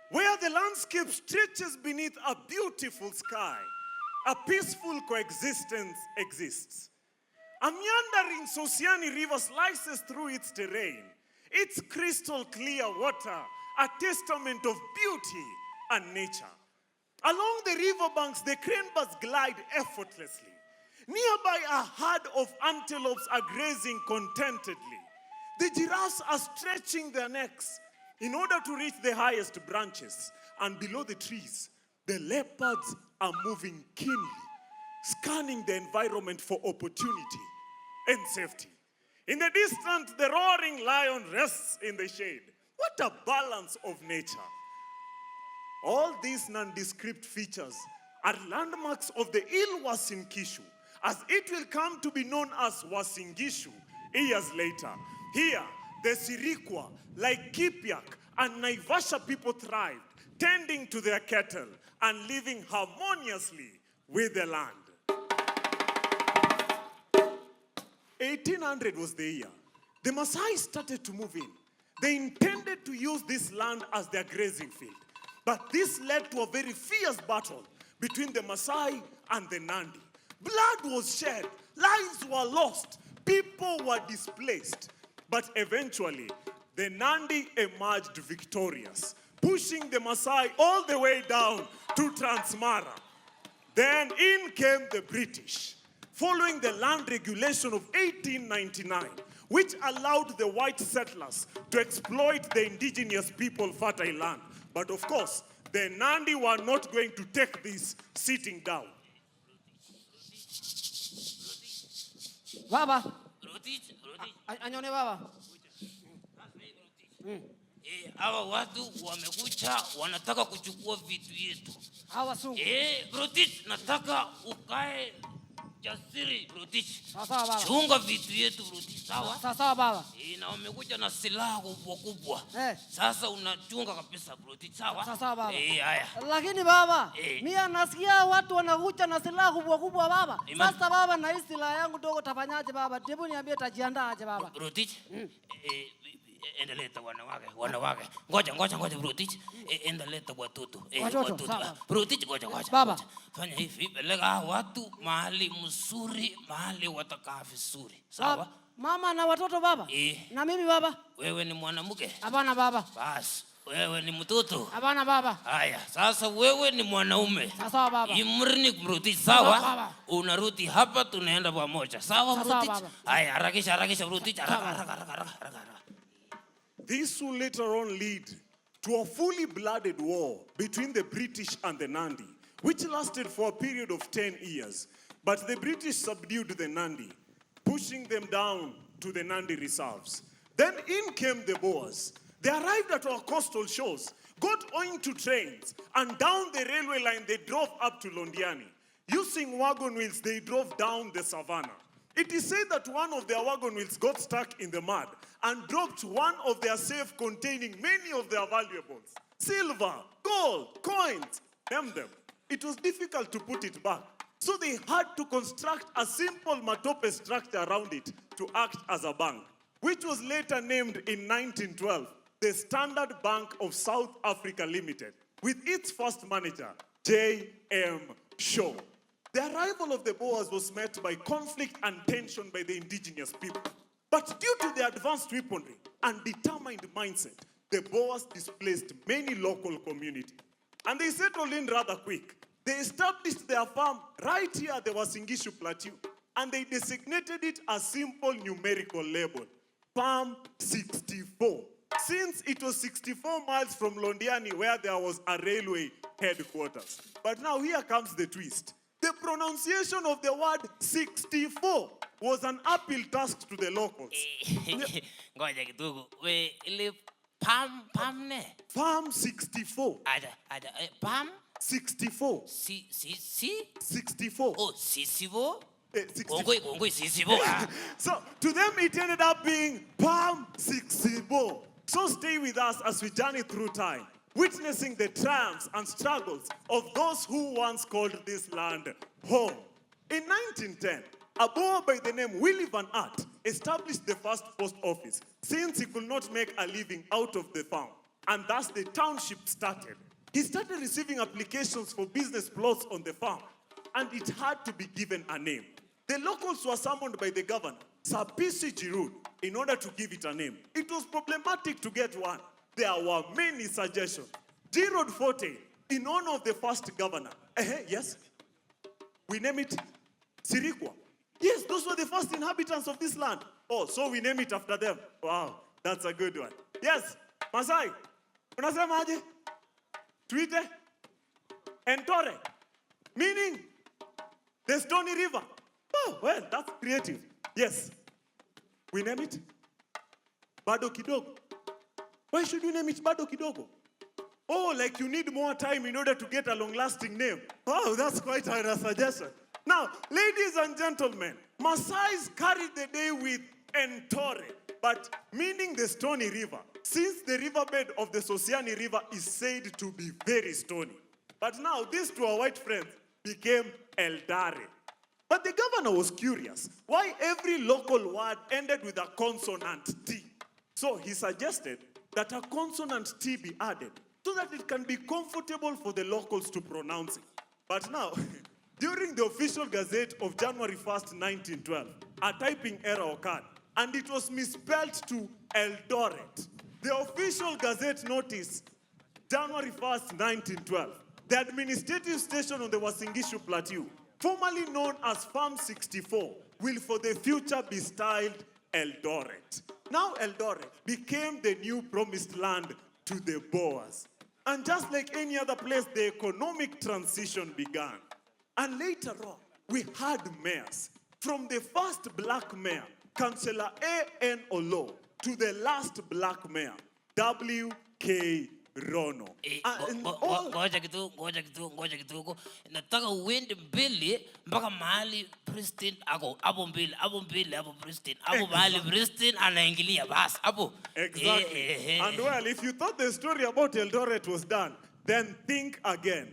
Where the landscape stretches beneath a beautiful sky, a peaceful coexistence exists. A meandering Sosiani River slices through its terrain, its crystal clear water, a testament of beauty and nature. Along the riverbanks, the cranebirds glide effortlessly. Nearby, a herd of antelopes are grazing contentedly. The giraffes are stretching their necks in order to reach the highest branches. And below the trees, the leopards are moving keenly, scanning the environment for opportunity and safety. In the distance, the roaring lion rests in the shade. What a balance of nature. All these nondescript features are landmarks of the ill Uasin Gishu, as it will come to be known as Uasin Gishu years later. Here, the Sirikwa, like Kipiak and Naivasha people thrived, tending to their cattle and living harmoniously with the land. 1800 was the year. The Maasai started to move in. They intended to use this land as their grazing field. But this led to a very fierce battle between the Maasai and the Nandi. Blood was shed, lives were lost, people were displaced. But eventually, the Nandi emerged victorious, pushing the Maasai all the way down to Transmara. Then in came the British, following the land regulation of 1899, which allowed the white settlers to exploit the indigenous people fertile land. But of course, the Nandi were not going to take this sitting down. Baba. Anyone baba. Hawa watu wamekuja wanataka kuchukua vitu yetu. Hawa sungu. Brotich, nataka ukae jasiri Brotich. Sawa baba. Chunga vitu yetu Brotich, sawa? Sawa baba. Na wamekuja na silaha kubwa. Sasa unachunga kabisa Brotich, sawa? Sawa baba. Haya. Lakini baba, mimi nasikia watu wanakuja na silaha kubwa baba. Sasa baba, na hii silaha yangu ndogo tafanyaje baba? Hebu niambie tajiandaaje baba? Brotich, endeleta wanawake. Ngoja Brotich. Endeleta watoto. Brotich, ngoja. Baba, fanya hivi, peleka watu mahali mzuri, mahali watakaa vizuri. Sawa? Mama na watoto baba? Na mimi baba? Wewe ni mwanamke? Hapana baba. Basi, wewe ni mtoto? Hapana baba. Haya, sasa wewe ni mwanaume. Sawa baba. Imrini Brotich, sawa? Unarudi hapa tunaenda pamoja. Sawa Brotich? Haya, harakisha Brotich, haraka. This will later on lead to a fully blooded war between the British and the Nandi, which lasted for a period of 10 years. But the British subdued the Nandi, pushing them down to the Nandi reserves. Then in came the Boers. They arrived at our coastal shores, got onto trains, and down the railway line they drove up to Londiani. Using wagon wheels, they drove down the savannah. It is said that one of their wagon wheels got stuck in the mud and dropped one of their safes containing many of their valuables. Silver, gold, coins, name them. It was difficult to put it back. So they had to construct a simple matope structure around it to act as a bank, which was later named in 1912 the Standard Bank of South Africa Limited, with its first manager, J.M. Shaw. The arrival of the Boers was met by conflict and tension by the indigenous people. But due to their advanced weaponry and determined mindset, the Boers displaced many local communities. And they settled in rather quick. They established their farm right here at the Uasin Gishu Plateau, and they designated it a simple numerical label, Farm 64, since it was 64 miles from Londiani where there was a railway headquarters. But now here comes the twist. The pronunciation of the word 64 was an uphill task to the locals. Ngoja kidogo. We ile pam ne? Farm 64. Ada pam 64. 64. Oh, sisibo? 64. Ongoi sisibo. So to them it ended up being Palm 64. So stay with us as we journey through time, witnessing the triumphs and struggles of those who once called this land home. In 1910, a boy by the name Willie Van Aert established the first post office since he could not make a living out of the farm, and thus the township started. He started receiving applications for business plots on the farm, and it had to be given a name. The locals were summoned by the governor, Sir P.C. Giroud, in order to give it a name. It was problematic to get one. There were many suggestions. Giroud Forte, in honor of the first governor. Yes, we name it Sirikwa. Yes, those were the first inhabitants of this land. Oh, so we name it after them. Wow, that's a good one. Yes, Masai, unasema aje? Tuite Eldoret, meaning the Stony River. Oh, well, that's creative. Yes, we name it Bado Kidogo. Why should we name it Bado Kidogo? Oh, like you need more time in order to get a long-lasting name. Oh, that's quite a suggestion. Now, ladies and gentlemen, Maasai's carried the day with Entore, but meaning the Stony River, since the riverbed of the Sosiani River is said to be very stony. But now, this to our white friends became Eldoret. But the governor was curious why every local word ended with a consonant T. So he suggested that a consonant T be added so that it can be comfortable for the locals to pronounce it. But now, during the official gazette of January 1st, 1912, a typing error occurred, and it was misspelled to Eldoret. The official gazette notice, January 1st, 1912, the administrative station on the Wasingishu Plateau, formerly known as Farm 64, will for the future be styled Eldoret. Now Eldoret became the new promised land to the Boers. And just like any other place, the economic transition began. And later on, we had mayors. From the first black mayor, Councillor A.N. Olo, to the last black mayor, W.K. Rono. Ngoja kidogo. Nataka uende mbele mpaka mahali Pristine ako. Hapo mbele, Pristine. Hapo mahali Pristine anaingilia basi. Hapo. Exactly. And well, if you thought the story about Eldoret was done, then think again.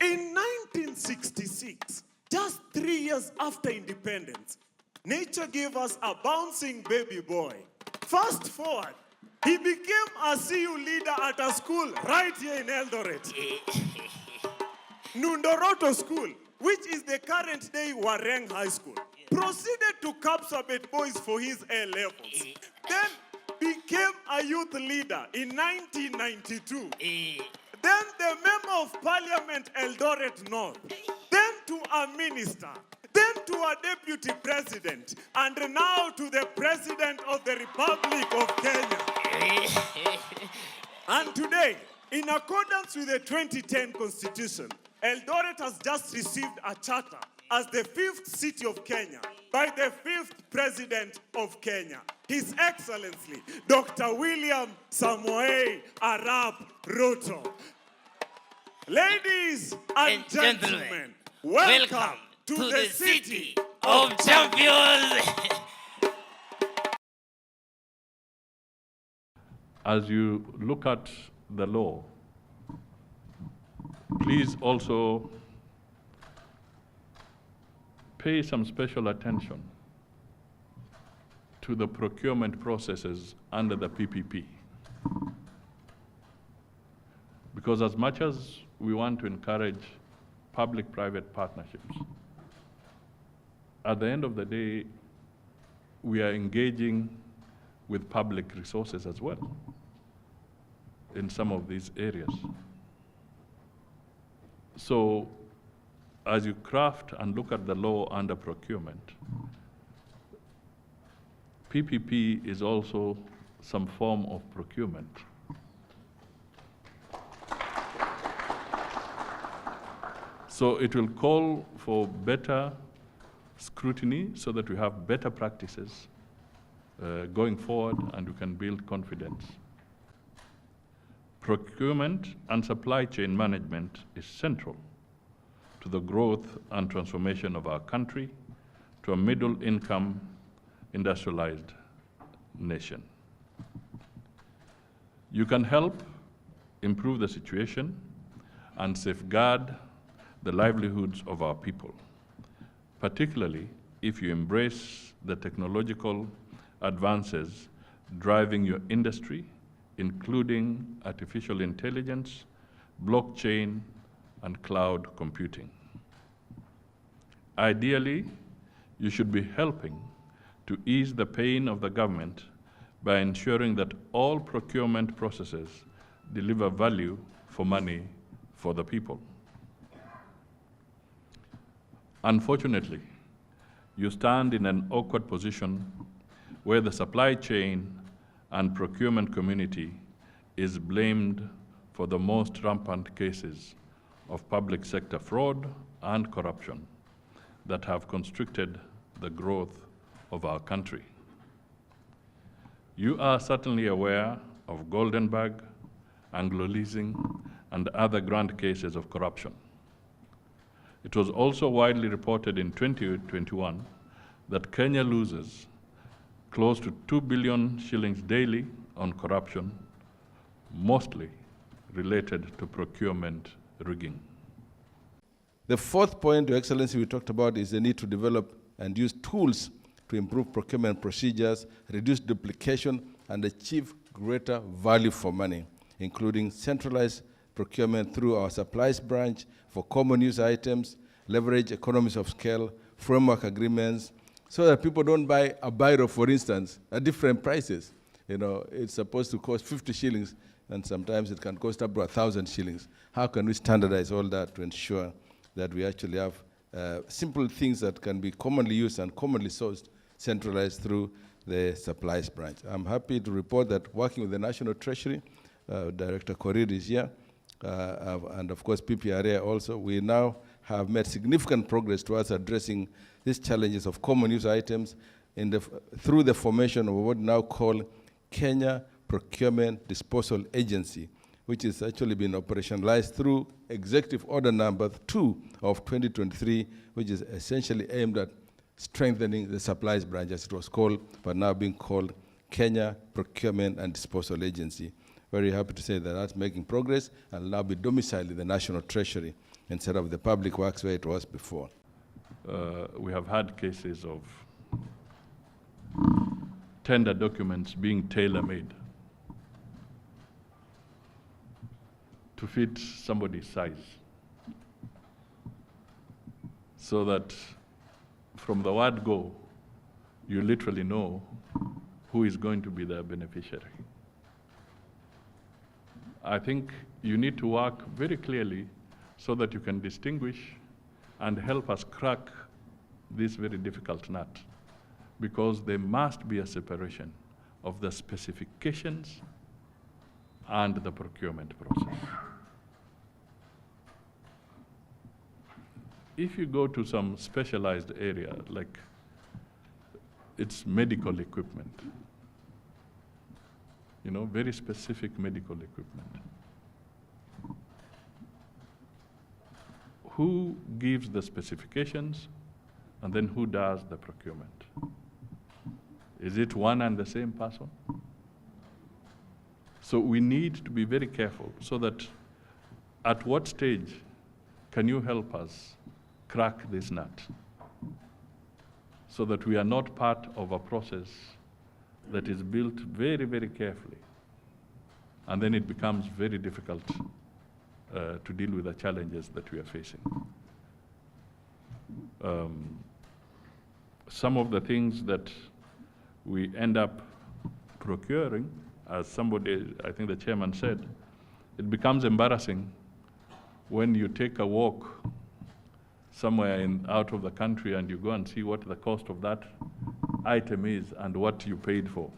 In 1966, just 3 years after independence, nature gave us a bouncing baby boy. Fast forward, he became a CU leader at a school right here in Eldoret. Nundoroto School, which is the current day Wareng High School. Proceeded to Kapsabet Boys for his A-levels. Then became a youth leader in 1992. Then the member of parliament Eldoret North. Then to a minister. Then to a deputy president. And now to the president of the Republic of Kenya. And today, in accordance with the 2010 Constitution, Eldoret has just received a charter as the 5th city of Kenya by the 5th president of Kenya, His Excellency, Dr. William Samoei Arap Ruto. Ladies and gentlemen, welcome to the city of champions. As you look at the law, please also pay some special attention to the procurement processes under the PPP. Because as much as we want to encourage public-private partnerships, at the end of the day, we are engaging with public resources as well in some of these areas. So, as you craft and look at the law under procurement, PPP is also some form of procurement. So it will call for better scrutiny so that we have better practices going forward and we can build confidence. Procurement and supply chain management is central to the growth and transformation of our country to a middle-income industrialized nation. You can help improve the situation and safeguard the livelihoods of our people. particularly if you embrace the technological advances driving your industry, including artificial intelligence, blockchain, and cloud computing. Ideally, you should be helping to ease the pain of the government by ensuring that all procurement processes deliver value for money for the people. Unfortunately, you stand in an awkward position where the supply chain and procurement community is blamed for the most rampant cases of public sector fraud and corruption that have constricted the growth of our country. You are certainly aware of Goldenberg, Anglo-leasing, and other grand cases of corruption. It was also widely reported in 2021 that Kenya loses close to 2 billion shillings daily on corruption, mostly related to procurement rigging. The fourth point, Your Excellency, we talked about is the need to develop and use tools to improve procurement procedures, reduce duplication, and achieve greater value for money, including centralized procurement through our supplies branch for common use items, leverage economies of scale, framework agreements, so that people don't buy a biro, for instance, at different prices. You know, it's supposed to cost 50 shillings, and sometimes it can cost up to 1,000 shillings. How can we standardize all that to ensure that we actually have simple things that can be commonly used and commonly sourced, centralized through the supplies branch? I'm happy to report that working with the National Treasury, Director Korir is here, and of course PPRA also, we now have made significant progress towards addressing these challenges of common use items through the formation of what we now call Kenya Procurement Disposal Agency, which has actually been operationalized through Executive Order number 2 of 2023, which is essentially aimed at strengthening the supplies branch, as it was called, but now being called Kenya Procurement and Disposal Agency. Very happy to say that that's making progress and will now be domiciled in the National Treasury instead of the Public Works where it was before. We have had cases of tender documents being tailor-made to fit somebody's size, so that from the word go, you literally know who is going to be the beneficiary. I think you need to work very clearly so that you can distinguish and help us crack this very difficult nut, because there must be a separation of the specifications and the procurement process. If you go to some specialized area, like it's medical equipment, you know, very specific medical equipment. Who gives the specifications and then who does the procurement? Is it one and the same person? So we need to be very careful so that at what stage can you help us crack this nut so that we are not part of a process that is built very, very carefully, and then it becomes very difficult to deal with the challenges that we are facing. Some of the things that we end up procuring, as somebody, I think the chairman said, it becomes embarrassing when you take a walk somewhere out of the country and you go and see what the cost of that item is and what you paid for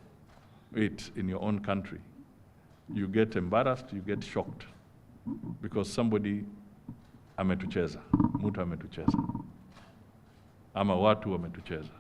it in your own country. You get embarrassed, you get shocked, because somebody ametucheza, mtu ametucheza, ama watu wametucheza.